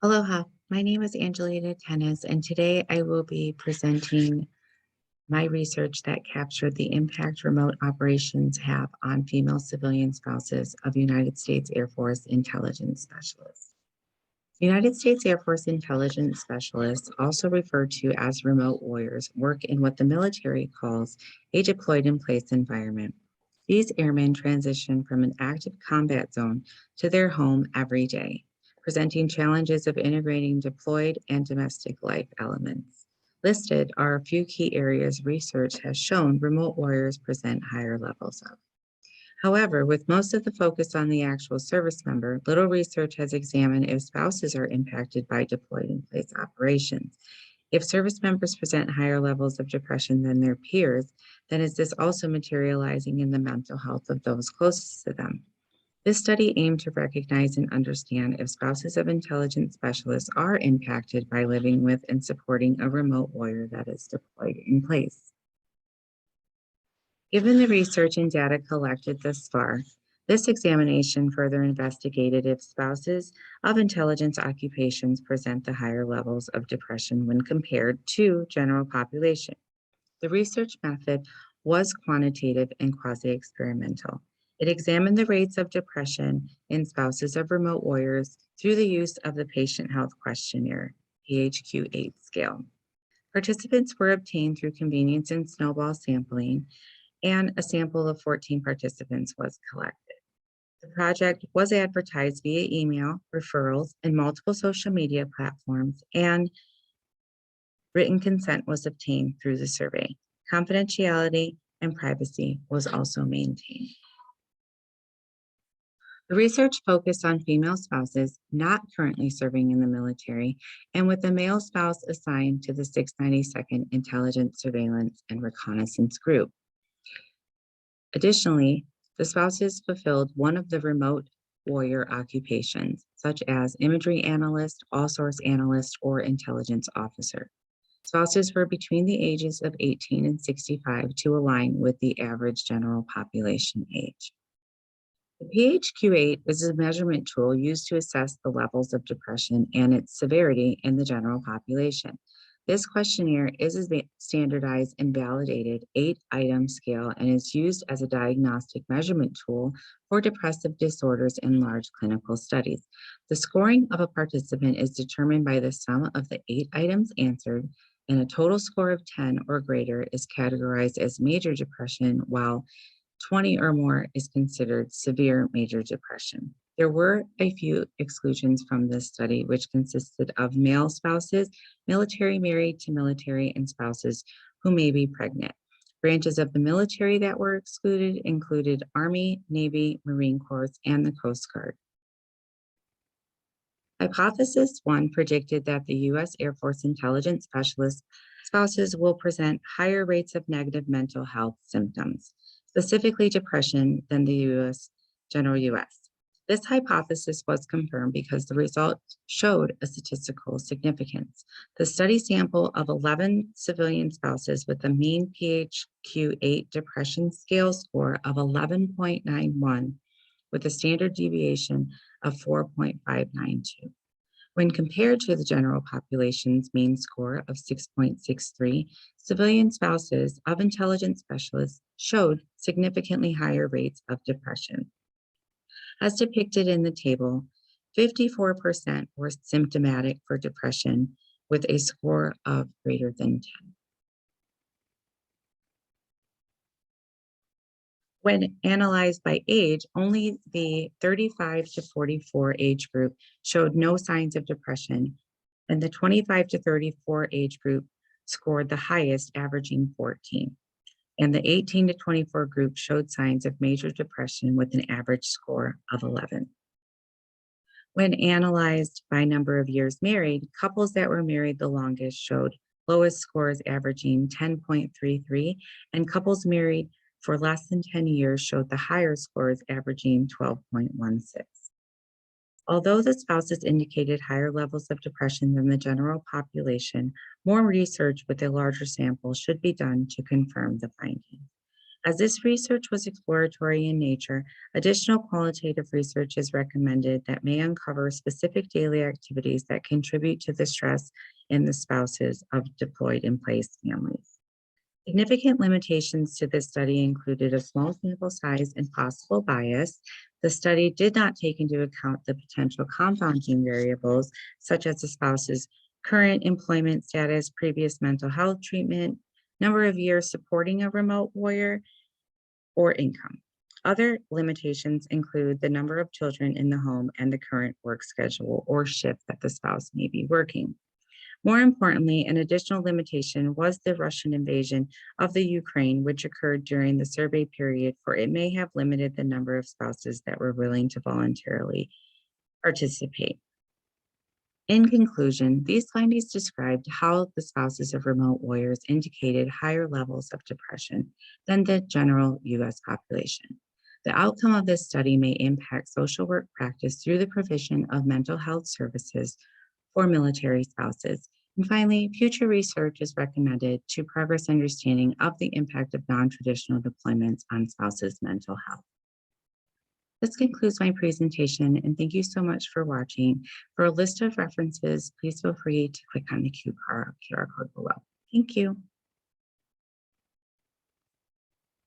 Aloha, my name is Angelita Tennies, and today I will be presenting my research that captured the impact remote operations have on female civilian spouses of United States Air Force intelligence specialists. United States Air Force intelligence specialists, also referred to as remote warriors, work in what the military calls a deployed in place environment. These airmen transition from an active combat zone to their home every day, presenting challenges of integrating deployed and domestic life elements. Listed are a few key areas research has shown remote warriors present higher levels of. However, with most of the focus on the actual service member, little research has examined if spouses are impacted by deployed in place operations. If service members present higher levels of depression than their peers, then is this also materializing in the mental health of those closest to them? This study aimed to recognize and understand if spouses of intelligence specialists are impacted by living with and supporting a remote warrior that is deployed in place. Given the research and data collected thus far, this examination further investigated if spouses of intelligence occupations present the higher levels of depression when compared to general population. The research method was quantitative and quasi-experimental. It examined the rates of depression in spouses of remote warriors through the use of the Patient Health Questionnaire, PHQ-8 scale. Participants were obtained through convenience and snowball sampling, and a sample of 14 participants was collected. The project was advertised via email, referrals, and multiple social media platforms, and written consent was obtained through the survey. Confidentiality and privacy was also maintained. The research focused on female spouses not currently serving in the military and with a male spouse assigned to the 692nd Intelligence, Surveillance, and Reconnaissance Group. Additionally, the spouses fulfilled one of the remote warrior occupations, such as imagery analyst, all source analyst, or intelligence officer. Spouses were between the ages of 18 and 65 to align with the average general population age. The PHQ-8 is a measurement tool used to assess the levels of depression and its severity in the general population. This questionnaire is a standardized and validated 8-item scale and is used as a diagnostic measurement tool for depressive disorders in large clinical studies. The scoring of a participant is determined by the sum of the 8 items answered, and a total score of 10 or greater is categorized as major depression, while 20 or more is considered severe major depression. There were a few exclusions from this study, which consisted of male spouses, military married to military, and spouses who may be pregnant. Branches of the military that were excluded included Army, Navy, Marine Corps, and the Coast Guard. Hypothesis 1 predicted that the U.S. Air Force intelligence specialist spouses will present higher rates of negative mental health symptoms, specifically depression, than the general U.S. This hypothesis was confirmed because the results showed a statistical significance. The study sample of 11 civilian spouses with a mean PHQ-8 depression scale score of 11.91 with a standard deviation of 4.592. When compared to the general population's mean score of 6.63, civilian spouses of intelligence specialists showed significantly higher rates of depression. As depicted in the table, 54% were symptomatic for depression with a score of greater than 10. When analyzed by age, only the 35 to 44 age group showed no signs of depression, and the 25 to 34 age group scored the highest, averaging 14. And the 18 to 24 group showed signs of major depression with an average score of 11. When analyzed by number of years married, couples that were married the longest showed lowest scores averaging 10.33, and couples married for less than 10 years showed the higher scores averaging 12.16. Although the spouses indicated higher levels of depression than the general population, more research with a larger sample should be done to confirm the findings. As this research was exploratory in nature, additional qualitative research is recommended that may uncover specific daily activities that contribute to the stress in the spouses of deployed in place families. Significant limitations to this study included a small sample size and possible bias. The study did not take into account the potential confounding variables, such as the spouse's current employment status, previous mental health treatment, number of years supporting a remote warrior, or income. Other limitations include the number of children in the home and the current work schedule or shift that the spouse may be working. More importantly, an additional limitation was the Russian invasion of the Ukraine, which occurred during the survey period, for it may have limited the number of spouses that were willing to voluntarily participate. In conclusion, these findings described how the spouses of remote warriors indicated higher levels of depression than the general U.S. population. The outcome of this study may impact social work practice through the provision of mental health services for military spouses. And finally, future research is recommended to progress understanding of the impact of non-traditional deployments on spouses' mental health. This concludes my presentation, and thank you so much for watching. For a list of references, please feel free to click on the QR code below. Thank you.